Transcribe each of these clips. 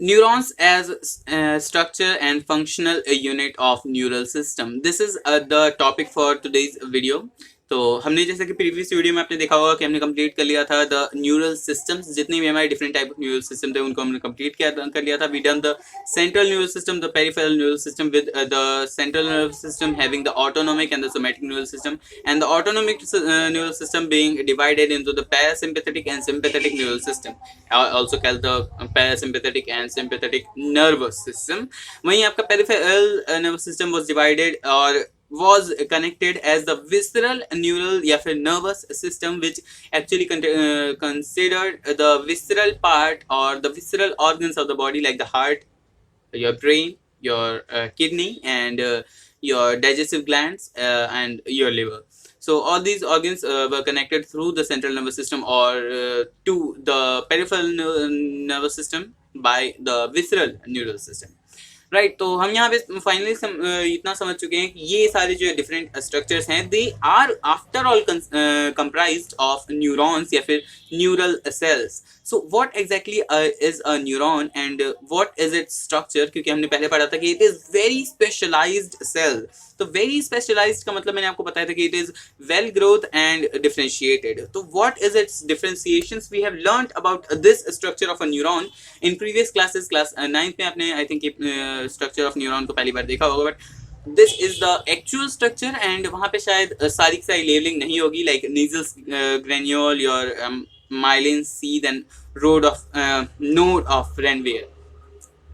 Neurons as structure and functional unit of neural system. This is the topic for today's video. तो हमने जैसे कि previous video में आपने देखा होगा कि हमने कंप्लीट कर लिया था द न्यूरल सिस्टम्स, जितने भी हमारे different type of neural system थे उनको हमने कंप्लीट कर लिया था. We done the central neural system, the peripheral neural system with the central neural system having the autonomic and the somatic neural system, and the autonomic neural system being divided into the parasympathetic and sympathetic neural system, also called the parasympathetic and sympathetic nervous system. वहीं आपका peripheral nervous system was divided or was connected as the visceral neural या फिर nervous system, which actually considered the visceral part or the visceral organs of the body like the heart, your brain, your kidney, and your digestive glands and your liver. So all these organs were connected through the central nervous system or to the peripheral nervous system by the visceral neural system. Right तो हम यहाँ पे finally इतना समझ चुके हैं कि ये सारे जो डिफरेंट स्ट्रक्चर्स हैं they are after all comprised of neurons या फिर neural cells. So what exactly is a neuron and what is its structure, क्योंकि हमने पहले पढ़ा था कि it is very specialised cell. तो वेरी स्पेशलाइज्ड का मतलब मैंने आपको बताया था कि it is well growth and differentiated. तो what is its differentiations, we have learned about this structure of a neuron in previous classes. Class 9th में आपने I think structure of neuron को पहली बार देखा होगा, but this is the actual structure and वहां पे शायद सारी की सारी लेबलिंग नहीं होगी, like Nissl's granule, your myelin sheath and road of node of Ranvier.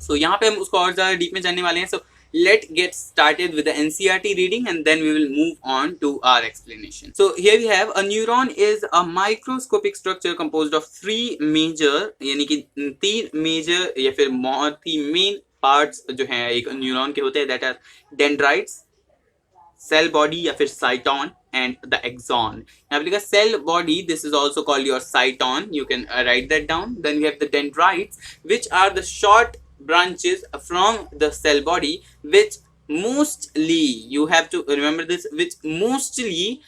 So यहाँ पे हम उसको और ज्यादा डीप में जानने वाले हैं. सो let's get started with the NCERT reading and then we will move on to our explanation. So here we have a neuron is a microscopic structure composed of three major यानी कि तीन major या फिर main parts जो हैं एक neuron के होते हैं, that are dendrites, cell body या फिर cyton and the axon. यहाँ पे लिखा cell body, this is also called your cyton, you can write that down. Then we have the dendrites, which are the short branches from the cell body, which mostly, you have to remember this, which mostly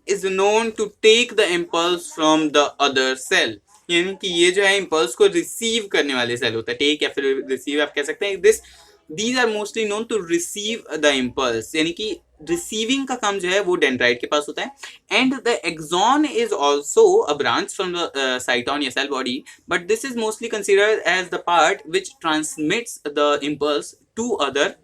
is known to take the impulse from the other cell. यानी कि ये जो है impulse को receive करने वाले cell होता है, टेक या फिर रिसीव आप कह सकते हैं. these are mostly known to receive the impulse, यानी कि रिसीविंग का काम जो है वो डेंड्राइट के पास होता है. And the axon is also a branch from the cyton या cell body, but this is mostly considered as the part which transmits the impulse to other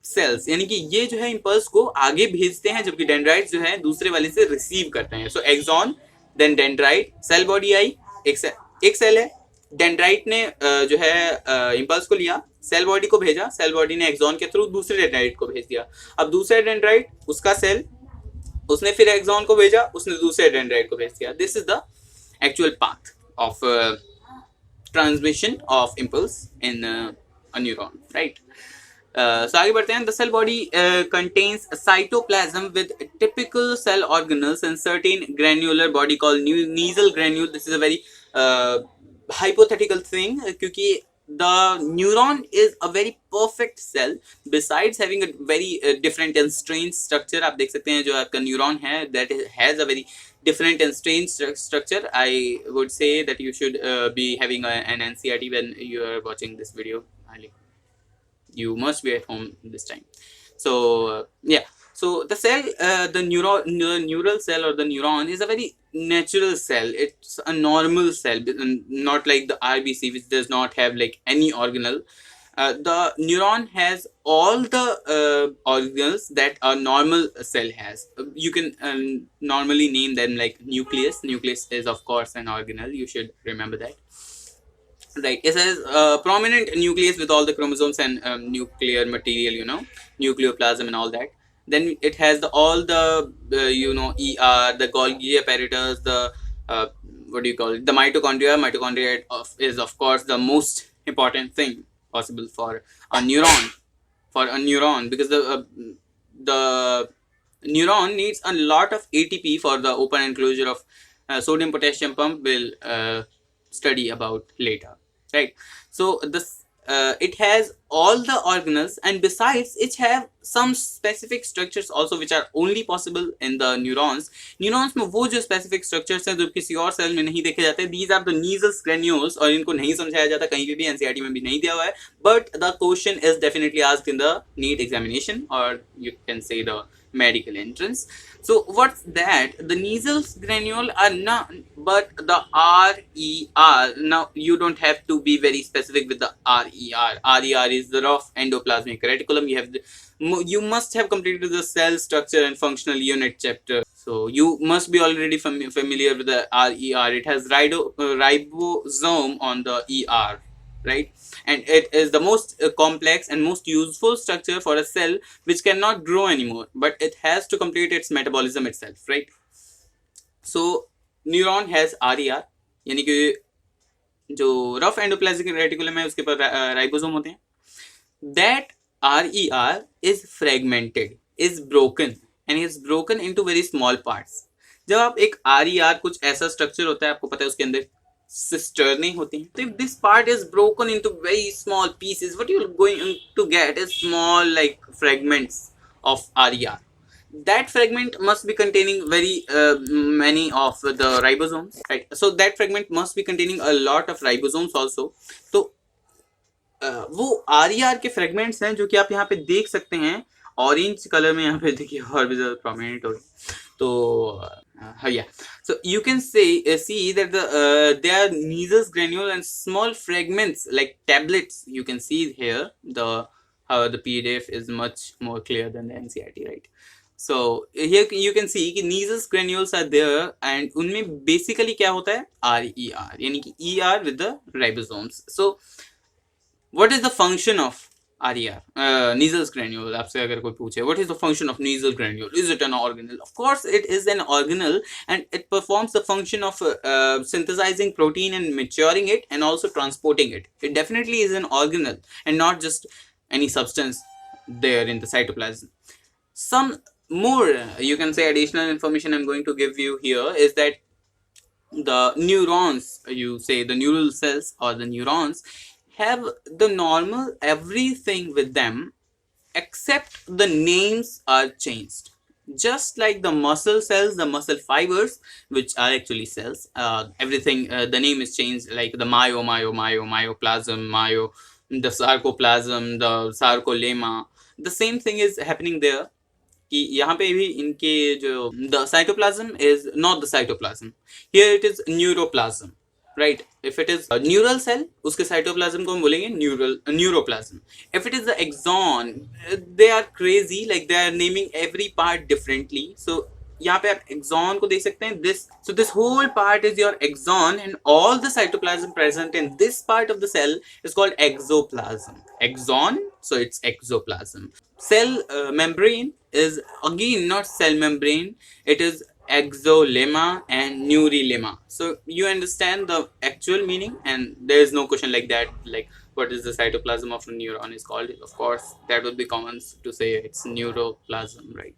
cells. यानी कि ये जो है इम्पल्स को आगे भेजते हैं, जबकि डेंड्राइट जो है दूसरे वाले से रिसीव करते हैं. So axon, then dendrite, cell body आई, एक सेल है, डेंड्राइट ने जो है इम्पल्स को लिया, सेल बॉडी को भेजा, सेल बॉडी ने एक्सॉन के थ्रू दूसरे डेंड्राइट को भेज दिया. अब दूसरे डेंड्राइट, उसका सेल, उसने फिर एक्सॉन को भेजा, उसने दूसरे डेंड्राइट को भेज दिया. This is the actual path of transmission of impulse in a neuron, right. So आगे बढ़ते हैं. The cell body contains cytoplasm with typical cell organelles and certain granular body called Nissl granule. This is a very hypothetical thing, क्योंकि the neuron is a very perfect cell besides having a very different and strange structure. आप देख सकते हैं जो आपका neuron है that has a very different and strange structure. I would say that you should be having an NCERT when you are watching this video. You must be at home this time. So yeah, so the cell, the neural cell or the neuron is a very natural cell. It's a normal cell, not like the RBC, which does not have like any organelle. The neuron has all the organelles that a normal cell has. You can normally name them like nucleus. Nucleus is of course an organelle. You should remember that. Right, it has a prominent nucleus with all the chromosomes and nuclear material, you know, nucleoplasm and all that. Then it has all the you know, ER, the Golgi apparatus, the what do you call it, the mitochondria. Mitochondria is of course the most important thing possible for a neuron, because the neuron needs a lot of ATP for the open and closure of sodium potassium pump. Will study about later, right. So this it has all the organelles, and besides it have some specific structures also which are only possible in the neurons में वो जो specific structures हैं जो किसी और cell में नहीं देखे जाते, these are the nasal granules, और इनको नहीं समझाया जाता कहीं भी एनसीईआरटी में भी नहीं दिया हुआ है, but the question is definitely asked in the NEET examination, or you can say the medical entrance. So what's that? The nasal granule are not but the RER. Now you don't have to be very specific with the RER. RER is the rough endoplasmic reticulum. You must have completed the cell structure and functional unit chapter, so you must be already familiar with the RER. It has ribosome on the ER, right? And it is the most complex and most useful structure for a cell which cannot grow anymore, but it has to complete its metabolism itself, right? So neuron has RER, यानी कि जो rough endoplasmic reticulum है उसके पर ribosome होते हैं. That RER is fragmented, is broken, and is broken into very small parts. जब आप एक RER कुछ ऐसा स्ट्रक्चर होता है, आपको पता है उसके अंदर सिस्टर्ने होती हैं. So if this part is broken into very small pieces, what you're going to get is small like fragments of RER. That fragment must be containing very many of the ribosomes, right? So that fragment must be containing a lot of ribosomes also. तो वो RER के fragments हैं जो कि आप यहाँ पे देख सकते हैं ऑरेंज कलर में, यहाँ पे देखिए और भी ज्यादा प्रोमिनेंट हो गई. तो yeah, so you can see that they are nasal granule and small fragments like tablets. You can see here the PDF is much more clear than the NCERT, right? So here you can see कि nasal granules are there, and उनमें basically क्या होता है RER, यानी कि ER with the ribosomes. So what is the function of RER, nasal granule? आपसे अगर कोई पूछे what is the function of nasal granule, is it an organelle? Of course it is an organelle, and it performs the function of synthesizing protein and maturing it and also transporting it. It definitely is an organelle and not just any substance there in the cytoplasm. Some more you can say additional information I'm going to give you here is that the neurons, you say the neural cells or the neurons, have the normal everything with them except the names are changed. Just like the muscle cells, the muscle fibers, which are actually cells, everything the name is changed, like the myoplasm, the sarcoplasm, the sarcolemma. The same thing is happening there कि यहाँ पे भी इनके जो the cytoplasm is not the cytoplasm, here it is neuroplasm, right? If it is a neural cell, उसके cytoplasm को हम बोलेंगे neuroplasm. If it is the axon, they are crazy, like they are naming every part differently. So यहाँ पे आप axon को देख सकते हैं, this whole part is your axon, and all the cytoplasm present in this part of the cell is called exoplasm. Axon, so it's exoplasm. Cell membrane is again not cell membrane, it is exolemma and neurilemma. So you understand the actual meaning, and there is no question like that, like what is the cytoplasm of a neuron is called. Of course that would be common to say it's neuroplasm, right?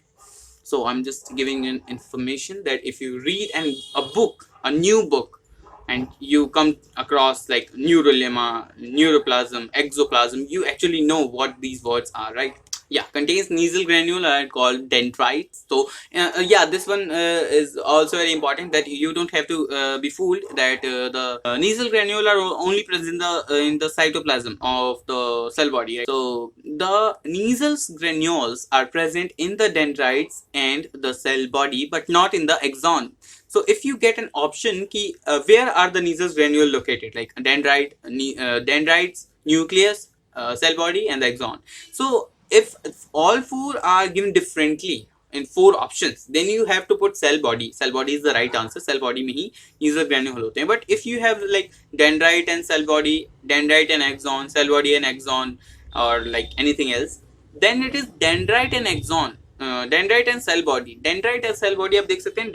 So I'm just giving you information that if you read a new book, and you come across like neurolemma, neuroplasm, exoplasm, you actually know what these words are, right? Yeah, contains nasal granule are called dendrites. So yeah, this one is also very important, that you don't have to be fooled that the nasal granule are only present in the cytoplasm of the cell body, right? So the nasal granules are present in the dendrites and the cell body, but not in the axon. So if you get an option ki where are the nasal granule located, like dendrites, nucleus, cell body and the axon. So if all four are given differently in 4 options, then you have to put cell body. Cell body is the right answer. Cell body में ही nasal granule होते हैं. But if you have like dendrite and cell body, dendrite and axon, cell body and axon, or like anything else, then it is dendrite and axon. Dendrite and cell body. Dendrite and cell body आप देख सकते हैं,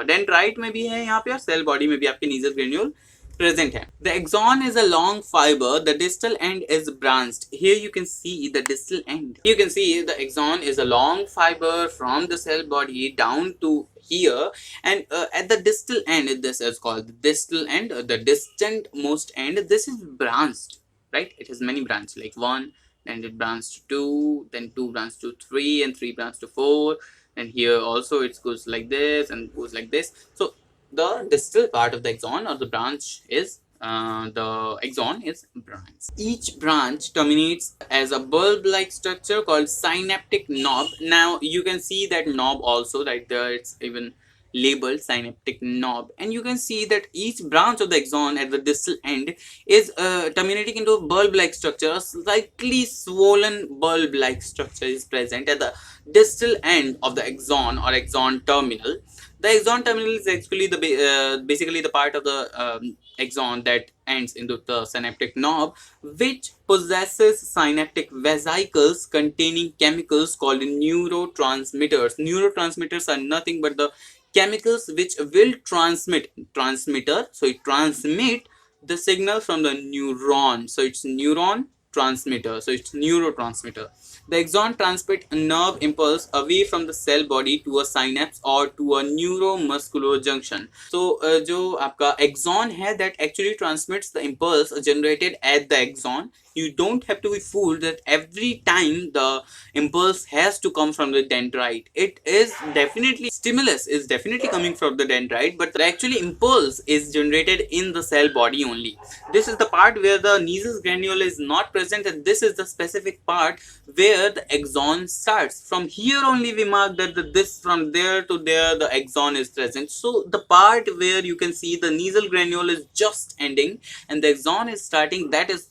dendrite में भी है यहाँ पे, और सेल बॉडी में भी आपके nasal granule present है. The axon is a long fiber. The distal end is branched. Here you can see the distal end. You can see the axon is a long fiber from the cell body down to here, and at the distal end, this is called the distal end, the distant most end. This is branched. right? It has many branches, like 1, then it branches to 2, then 2 branches to 3, and 3 branches to 4, and here also it goes like this and goes like this. So the distal part of the axon or the branch is the axon is branch. Each branch terminates as a bulb-like structure called synaptic knob. Now you can see that knob also right there, it's even labeled synaptic knob, and you can see that each branch of the axon at the distal end is terminating into a bulb-like structure. A slightly swollen bulb-like structure is present at the distal end of the axon or axon terminal. The axon terminal is actually the basically the part of the axon that ends into the synaptic knob, which possesses synaptic vesicles containing chemicals called neurotransmitters. Neurotransmitters are nothing but the chemicals which will transmitter, so it transmit the signal from the neuron, so it's neuron transmitter, so it's neurotransmitter. The axon transmit a nerve impulse away from the cell body to a synapse or to a neuromuscular junction. So जो आपका axon है that actually transmits the impulse generated at the axon. You don't have to be fooled that every time the impulse has to come from the dendrite. It is definitely, stimulus is definitely coming from the dendrite, but the actually impulse is generated in the cell body only. This is the part where the Nies's granule is not present, and this is the specific part where the axon starts. From here only we mark that this from there to there the axon is present. So the part where you can see the Niesel granule is just ending and the axon is starting, that is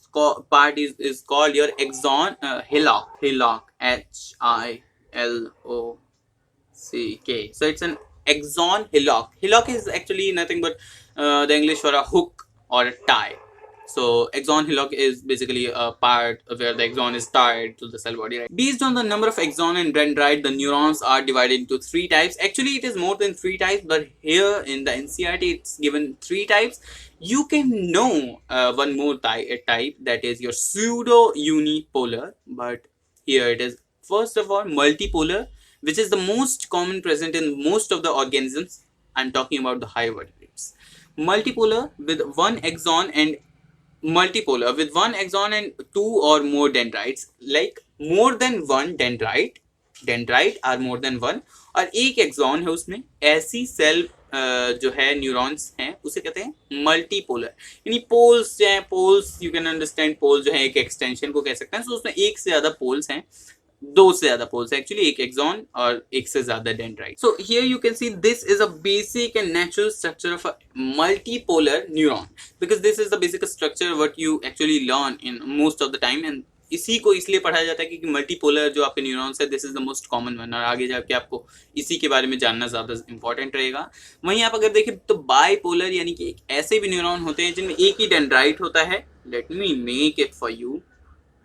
part is called your axon hillock. Hillock. So it's an axon hillock. Hillock is actually nothing but the English for a hook or a tie. So axon hillock is basically a part where the axon is tied to the cell body, right? Based on the number of axon and dendrite, the neurons are divided into 3 types. Actually, it is more than 3 types, but here in the NCERT, it's given 3 types. You can know one more type that is your pseudo unipolar, but here it is first of all multipolar, which is the most common present in most of the organisms. I'm talking about the higher vertebrates. Multipolar with one axon and multipolar with one axon and 2 or more dendrites, like more than one dendrite are more than one और एक axon है उसमें, ऐसी cell जो है neurons हैं उसे कहते हैं मल्टीपोलर. यानी पोल्स जो है, पोल्स यू कैन अंडरस्टैंड, पोल जो है एक एक्सटेंशन को कह सकते हैं. सो उसमें एक से ज्यादा पोल्स हैं, 2 से ज्यादा पोल्स है एक्चुअली, एक एक्सॉन और एक से ज्यादा dendrite. So here you can see this is a basic and natural structure of a multipolar neuron, because this is the basic structure what you actually learn in most of the time. And इसी को इसलिए पढ़ाया जाता है क्योंकि multipolar जो आपके neurons है, this is the most common one, और आगे जाके आपको इसी के बारे में जानना ज्यादा इंपॉर्टेंट रहेगा. वहीं आप अगर देखें तो बाइपोलर यानी कि ऐसे भी न्यूरॉन होते हैं जिनमें एक ही डेंड्राइट होता है. Let me make it for you.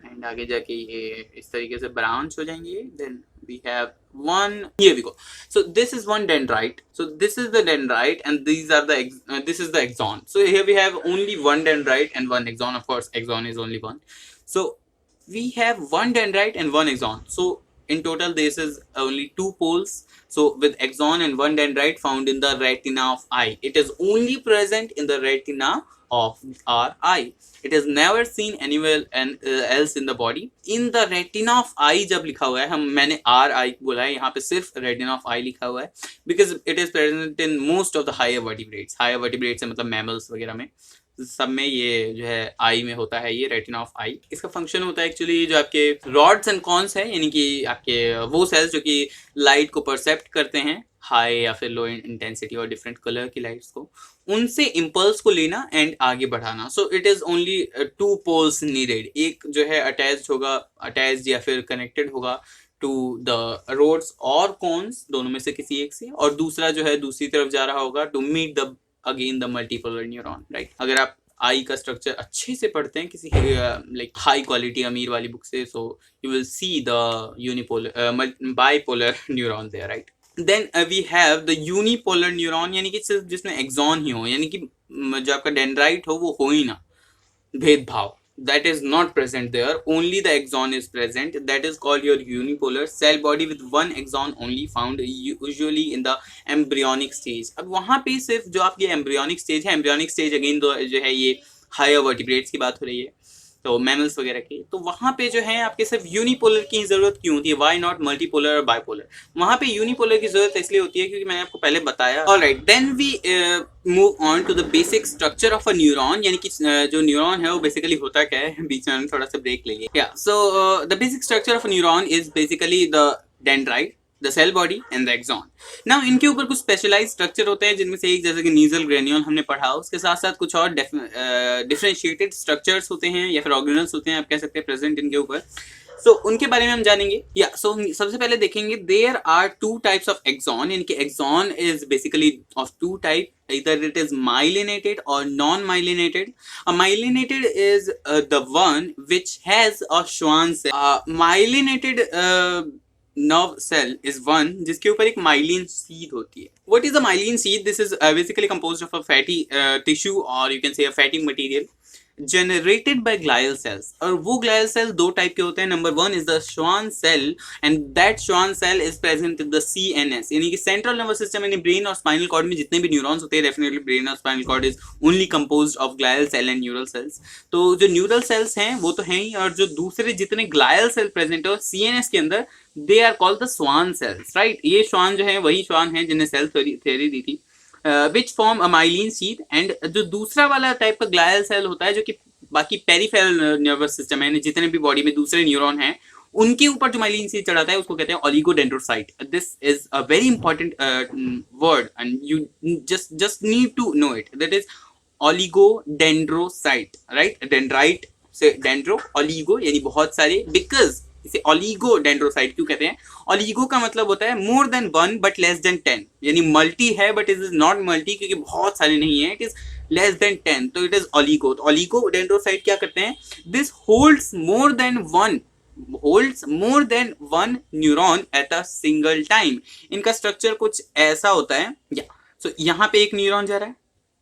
And आगे जाके ये इस तरीके से ब्रांच हो जाएंगे. Then we have one, here we go. So this is one dendrite, so this is the dendrite and these are the this is the axon. So here we have only one dendrite and one axon. Of course axon is only one, so we have one dendrite and one axon. So in total this is only 2 poles. So with axon and one dendrite found in the retina of eye, it is only present in the retina of our eye. It is never seen anywhere else in the body. In the retina of eye जब लिखा हुआ है, मैंने RI बोला है, यहाँ पे सिर्फ retina of eye लिखा हुआ है because it is present in most of the higher vertebrates. Higher vertebrates है मतलब mammals वगैरह में, सब में ये जो है आई में होता है, ये रेटिना ऑफ आई. इसका फंक्शन होता है एक्चुअली जो आपके रॉड्स एंड कॉन्स है, यानी कि आपके वो सेल्स जो कि लाइट को परसेप्ट करते हैं, हाई या फिर लो इंटेंसिटी और डिफरेंट कलर की लाइट्स को, उनसे इम्पल्स को लेना एंड आगे बढ़ाना. So it is only 2 poles needed. एक जो है अटैच्ड होगा, अटैच्ड या फिर कनेक्टेड होगा टू द रोड्स और कॉन्स, दोनों में से किसी एक से, और दूसरा जो है दूसरी तरफ जा रहा होगा to meet the again the multipolar neuron, right. अगर आप आई का स्ट्रक्चर अच्छे से पढ़ते हैं किसी लाइक हाई क्वालिटी अमीर वाली बुक से, so you will see the unipolar bipolar neuron there, right. Then we have the unipolar neuron, यानी कि सिर्फ जिसमें एक्सॉन ही हो, यानी कि जो आपका डेंड्राइट हो वो हो ही ना, भेदभाव, that is not present there, only the axon is present. That is called your unipolar cell body with one axon only, found usually in the embryonic stage. अब वहाँ पे सिर्फ जो आपकी embryonic stage है, embryonic stage again जो है ये higher vertebrates की बात हो रही है. तो मैमल्स वगैरह के, तो वहाँ पे जो है आपके सिर्फ यूनिपोलर की जरूरत क्यों होती है, वाई नॉट मल्टीपोलर और बाइपोलर। वहाँ पे यूनिपोलर की जरूरत इसलिए होती है क्योंकि मैंने आपको पहले बताया। Alright, then we move on to the basic structure of a neuron, यानी कि जो न्यूरॉन है वो बेसिकली होता क्या है। बीच में हमने थोड़ा सा ब्रेक ले लिया। So the basic structure of a neuron is basically the dendrite, the cell body and the axon. Now इनके ऊपर कुछ स्पेशलाइज स्ट्रक्चर होते हैं, जिनमें से एक जैसे कि नीजल ग्रेन्यूल हमने पढ़ा, उसके साथ साथ कुछ और डिफरेंशिएटेड स्ट्रक्चर्स होते हैं या फिर ऑर्गेनल्स होते हैं, आप कह सकते हैं, प्रेजेंट इनके ऊपर। सो उनके बारे में हम जानेंगे। सबसे पहले देखेंगे there are two types of axon. इनके axon is basically of two type, either it is myelinated or non-myelinated. A myelinated is the one which has a Schwann cell. Myelinated nerve cell is one जिसके ऊपर एक myelin sheath होती है. What is a myelin sheath? This is basically composed of a fatty tissue, or you can say a fatty material generated by glial cells. और वो glial cell दो type के होते हैं. Number one is the Schwann cell, and that Schwann cell is present in the CNS, यानी कि central nervous system, यानी brain और स्पाइनल कॉर्ड में जितने भी न्यूरॉन्स होते हैं, डेफिनेटली ब्रेन और spinal cord is only composed of glial cell and neural cells. तो जो न्यूरल सेल्स हैं वो तो हैं ही, और जो दूसरे जितने ग्लायल सेल प्रेजेंट है CNS के अंदर, they are called the Schwann cells, right. ये श्वान जो है वही श्वान है जिन्हें सेल थ्योरी दी थी, which form a myelin sheath. And जो दूसरा वाला टाइप का ग्लायल सेल होता है, जो कि बाकी पेरिफेरल नर्वस सिस्टम है, जितने भी बॉडी में दूसरे न्यूरॉन हैं, उनके ऊपर जो माइलिन शीथ चढ़ाता है, उसको कहते हैं oligodendrocyte. This is a very important word and you just need to know it. That is oligodendrocyte, right. Dendrite से डेंड्रो, ओलिगो यानी बहुत सारे, बिकॉज इसे ओलिगोडेंड्रोसाइट क्यों कहते हैं. ओलिगो का मतलब होता है more than one but less than 10, यानी मल्टी है but it is not multi क्योंकि बहुत सारे नहीं है, इट इज लेस देन 10, तो इट इज ओलिगो. तो ओलिगोडेंड्रोसाइट क्या करते हैं, this holds more than one neuron at a single time. इनका स्ट्रक्चर कुछ ऐसा होता है. सो यहाँ पे एक न्यूरॉन जा रहा है,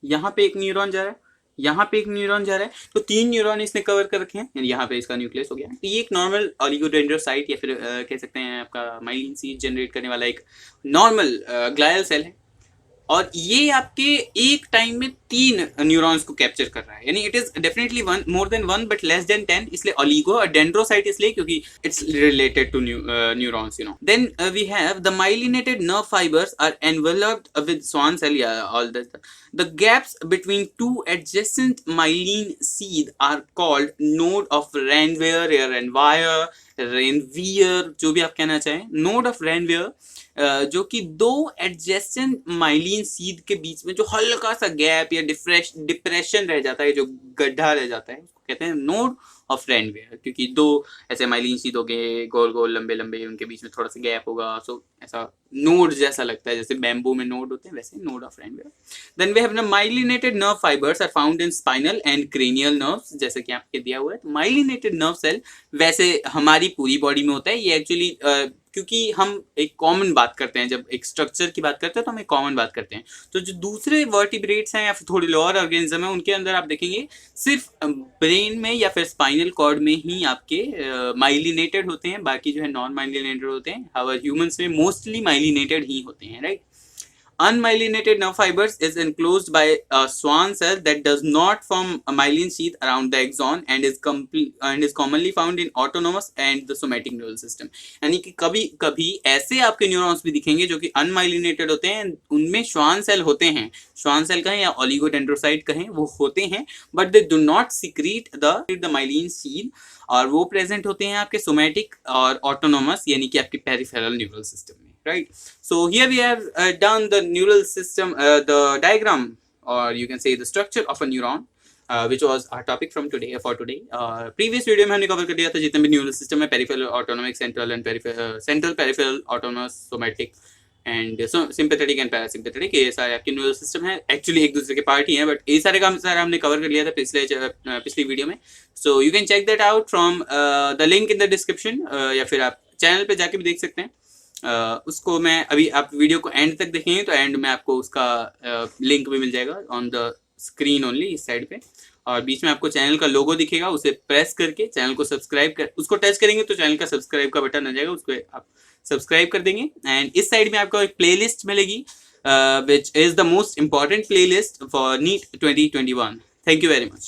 यहाँ पे एक न्यूरॉन जा रहा है, यहाँ पे एक न्यूरॉन जा रहा है, तो 3 न्यूरॉन इसने कवर कर रखे हैं, यानी यहाँ पे इसका न्यूक्लियस हो गया. तो ये एक नॉर्मल ओलिगोडेंड्रोसाइट या फिर कह सकते हैं आपका माइलिन शीथ जनरेट करने वाला एक नॉर्मल ग्लायल सेल है. और ये आपके एक टाइम में 3 न्यूरॉन्स को कैप्चर कर रहा है, यानी it is definitely more than 1 but less than 10, इसलिए ओलिगो. और डेंड्रोसाइट इसलिए क्योंकि it's related to neurons, you know. Then we have the myelinated nerve fibres are enveloped with Schwann cell, all that. The gaps between two adjacent myelin sheath are called node of Ranvier या Ranvier, जो भी आप कहना चाहें. node of Ranvier, जो कि दो adjacent myelin sheath के बीच में जो हल्का सा गैप या डिप्रेशन रह जाता है, जो गड्ढा रह जाता है, उसको कहते हैं नोड ऑफ रैनवियर. क्योंकि दो ऐसे माइलिन शीथ हो गए, गोल गोल लंबे लंबे, उनके बीच में थोड़ा सा गैप होगा, सो ऐसा नोड जैसा लगता है, जैसे बैम्बू में नोड होते हैं, वैसे node of Ranvier. Then we have the myelinated nerve fibres are found in spinal and cranial nerves, जैसे कि आपके दिया हुआ है. तो माइलिनेटेड नर्व सेल वैसे हमारी पूरी बॉडी में होता है. ये एक्चुअली क्योंकि हम एक कॉमन बात करते हैं, जब एक स्ट्रक्चर की बात करते हैं तो हम एक कॉमन बात करते हैं. तो जो दूसरे वर्टिब्रेट्स हैं या फिर थोड़ी लोअर ऑर्गेनिज्म है, उनके अंदर आप देखेंगे सिर्फ ब्रेन में या फिर स्पाइनल कॉर्ड में ही आपके माइलिनेटेड होते हैं, बाकी जो है नॉन माइलिनेटेड होते हैं. हाउएवर ह्यूमंस में मोस्टली माइलिनेटेड ही होते हैं, right. Unmyelinated nerve fibers is enclosed by a Schwann cell that does not form a myelin sheath around the axon and is commonly found in autonomous and the somatic neural system. यानी कि कभी कभी ऐसे आपके neurons भी दिखेंगे जो कि अनमाइलिनेटेड होते हैं, उनमें श्वान सेल होते हैं, श्वान सेल कहें या ओलिगोडेंड्रोसाइट कहें, वो होते हैं, but they do not secret the myelin sheath, और वो प्रेजेंट होते हैं आपके सोमैटिक और ऑटोनोमस, यानी कि आपके पेरिफेरल न्यूरल सिस्टम में, right. So here we have done the neural system, the diagram, or you can say the structure of a neuron, which was our topic from today for today. Previous video में हमने cover कर दिया था जितने भी neural system है, peripheral, autonomic, central and central, peripheral, autonomous, somatic and sympathetic and parasympathetic. ये सारे आपके न्यूरल सिस्टम है, एक्चुअली एक दूसरे के पार्ट ही है, बट ये सारे काम सारा हमने कवर कर लिया था पिछली वीडियो में. So you can check that out from the link in the description, या फिर आप चैनल पे जाके भी देख सकते हैं. उसको मैं अभी, आप वीडियो को एंड तक देखेंगे तो एंड में आपको उसका लिंक भी मिल जाएगा ऑन द स्क्रीन ओनली, इस साइड पे. और बीच में आपको चैनल का लोगो दिखेगा, उसे प्रेस करके चैनल को सब्सक्राइब कर, उसको टच करेंगे तो चैनल का सब्सक्राइब का बटन आ जाएगा, उसको आप सब्सक्राइब कर देंगे. एंड इस साइड में आपको एक प्लेलिस्ट मिलेगी, which is the most important playlist for NEET 2021. Thank you very much.